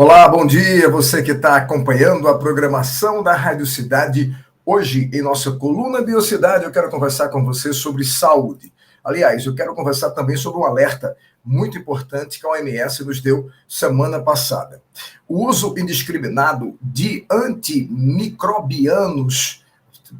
Olá, bom dia, você que está acompanhando a programação da Rádio Cidade. Hoje, em nossa coluna Biocidade, eu quero conversar com você sobre saúde. Aliás, eu quero conversar também sobre um alerta muito importante que a OMS nos deu semana passada. O uso indiscriminado de antimicrobianos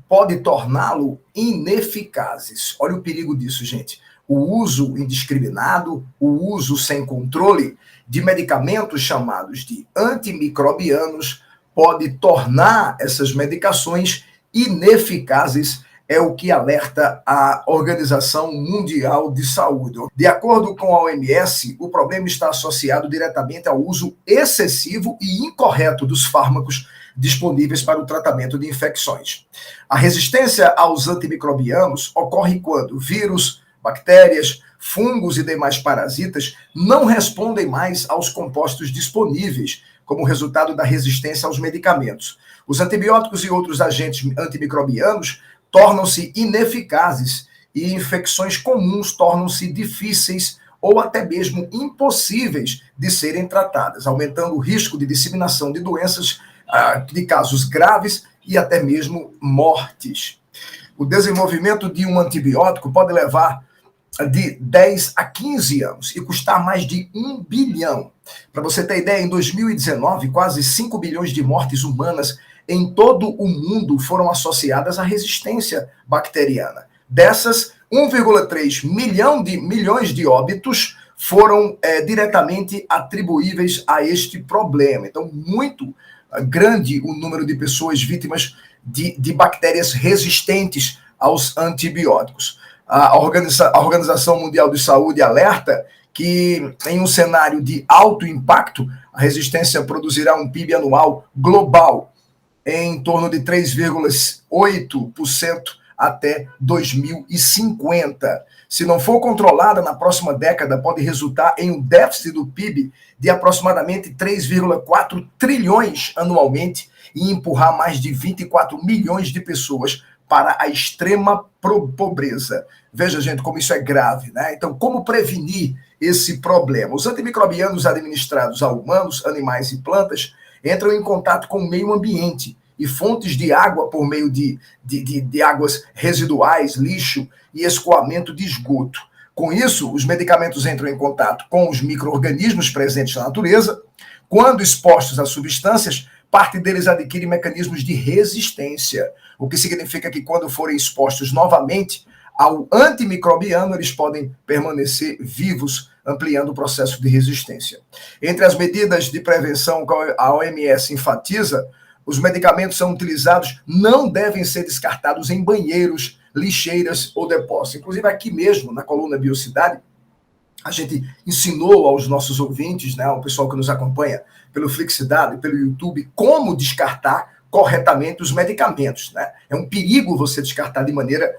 pode torná-lo ineficazes. Olha o perigo disso, gente. O uso indiscriminado, o uso sem controle de medicamentos chamados de antimicrobianos pode tornar essas medicações ineficazes, é o que alerta a Organização Mundial de Saúde. De acordo com a OMS, o problema está associado diretamente ao uso excessivo e incorreto dos fármacos disponíveis para o tratamento de infecções. A resistência aos antimicrobianos ocorre quando vírus, bactérias, fungos e demais parasitas não respondem mais aos compostos disponíveis como resultado da resistência aos medicamentos. Os antibióticos e outros agentes antimicrobianos tornam-se ineficazes e infecções comuns tornam-se difíceis ou até mesmo impossíveis de serem tratadas, aumentando o risco de disseminação de doenças, de casos graves e até mesmo mortes. O desenvolvimento de um antibiótico pode levar de 10 a 15 anos e custar mais de 1 bilhão. Para você ter ideia, em 2019, quase 5 bilhões de mortes humanas em todo o mundo foram associadas à resistência bacteriana. Dessas, 1,3 milhões de óbitos foram diretamente atribuíveis a este problema. Então, muito grande o número de pessoas vítimas de bactérias resistentes aos antibióticos. A Organização Mundial de Saúde alerta que, em um cenário de alto impacto, a resistência produzirá um PIB anual global em torno de 3,8% até 2050. Se não for controlada na próxima década, pode resultar em um déficit do PIB de aproximadamente 3,4 trilhões anualmente e empurrar mais de 24 milhões de pessoas para a extrema pobreza. Veja, gente, como isso é grave, né? Então, como prevenir esse problema? Os antimicrobianos administrados a humanos, animais e plantas entram em contato com o meio ambiente e fontes de água por meio de águas residuais, lixo e escoamento de esgoto. Com isso, os medicamentos entram em contato com os micro-organismos presentes na natureza. Quando expostos a substâncias, parte deles adquire mecanismos de resistência, o que significa que quando forem expostos novamente ao antimicrobiano, eles podem permanecer vivos, ampliando o processo de resistência. Entre as medidas de prevenção que a OMS enfatiza, os medicamentos são utilizados, não devem ser descartados em banheiros, lixeiras ou depósitos. Inclusive aqui mesmo, na coluna Biocidade, a gente ensinou aos nossos ouvintes, né, ao pessoal que nos acompanha pelo Flixidade, pelo YouTube, como descartar corretamente os medicamentos. Né? É um perigo você descartar de maneira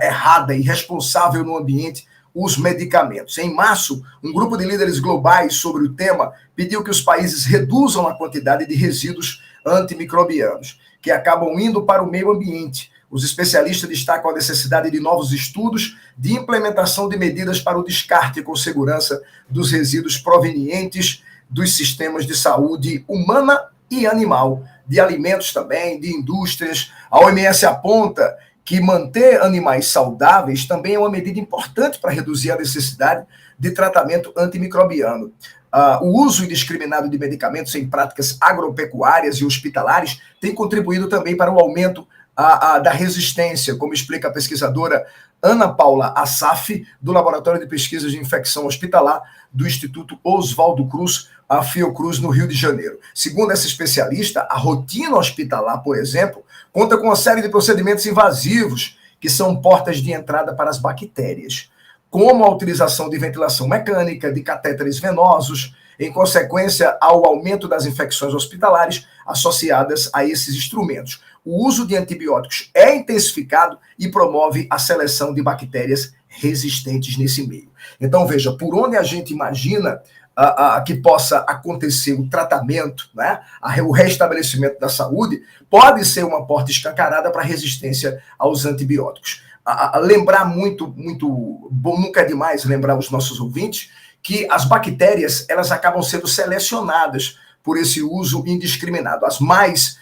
errada e irresponsável no ambiente os medicamentos. Em março, um grupo de líderes globais sobre o tema pediu que os países reduzam a quantidade de resíduos antimicrobianos, que acabam indo para o meio ambiente. Os especialistas destacam a necessidade de novos estudos de implementação de medidas para o descarte com segurança dos resíduos provenientes dos sistemas de saúde humana e animal, de alimentos também, de indústrias. A OMS aponta que manter animais saudáveis também é uma medida importante para reduzir a necessidade de tratamento antimicrobiano. O uso indiscriminado de medicamentos em práticas agropecuárias e hospitalares tem contribuído também para o aumento da resistência, como explica a pesquisadora Ana Paula Assaf, do Laboratório de Pesquisas de Infecção Hospitalar do Instituto Oswaldo Cruz, a Fiocruz, no Rio de Janeiro. Segundo essa especialista, a rotina hospitalar, por exemplo, conta com uma série de procedimentos invasivos que são portas de entrada para as bactérias, como a utilização de ventilação mecânica, de catéteres venosos, em consequência ao aumento das infecções hospitalares associadas a esses instrumentos. O uso de antibióticos é intensificado e promove a seleção de bactérias resistentes nesse meio. Então, veja, por onde a gente imagina que possa acontecer o tratamento, né, o restabelecimento da saúde, pode ser uma porta escancarada para a resistência aos antibióticos. Lembrar muito bom, nunca é demais lembrar os nossos ouvintes que as bactérias, elas acabam sendo selecionadas por esse uso indiscriminado. As mais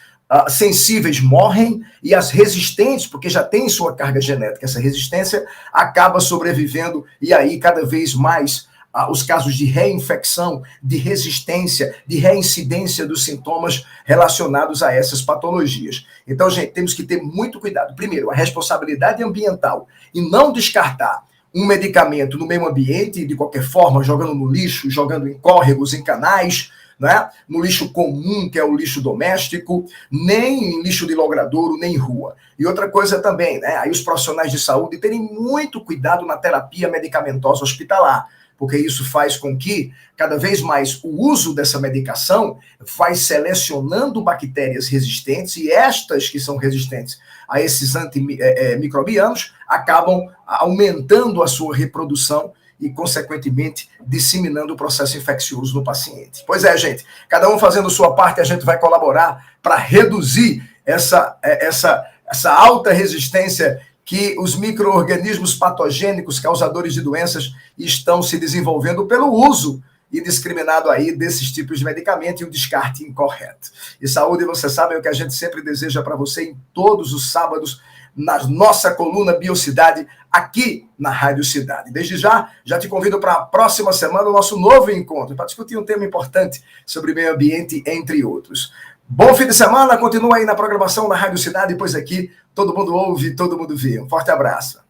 sensíveis morrem e as resistentes, porque já tem sua carga genética, essa resistência acaba sobrevivendo e aí cada vez mais os casos de reinfecção, de resistência, de reincidência dos sintomas relacionados a essas patologias. Então, gente, temos que ter muito cuidado. Primeiro, a responsabilidade ambiental e não descartar um medicamento no meio ambiente, de qualquer forma, jogando no lixo, jogando em córregos, em canais, né? No lixo comum, que é o lixo doméstico, nem em lixo de logradouro, nem em rua. E outra coisa também, né? Aí os profissionais de saúde terem muito cuidado na terapia medicamentosa hospitalar, porque isso faz com que, cada vez mais, o uso dessa medicação vai selecionando bactérias resistentes, e estas que são resistentes a esses antimicrobianos acabam aumentando a sua reprodução e, consequentemente, disseminando o processo infeccioso no paciente. Pois é, gente, cada um fazendo sua parte, a gente vai colaborar para reduzir essa alta resistência que os micro-organismos patogênicos causadores de doenças estão se desenvolvendo pelo uso indiscriminado aí desses tipos de medicamento e o descarte incorreto. E saúde, você sabe, é o que a gente sempre deseja para você em todos os sábados, na nossa coluna Biocidade, aqui na Rádio Cidade. Desde já te convido para a próxima semana, o nosso novo encontro, para discutir um tema importante sobre meio ambiente, entre outros. Bom fim de semana, continua aí na programação da Rádio Cidade, pois aqui todo mundo ouve, todo mundo vê. Um forte abraço.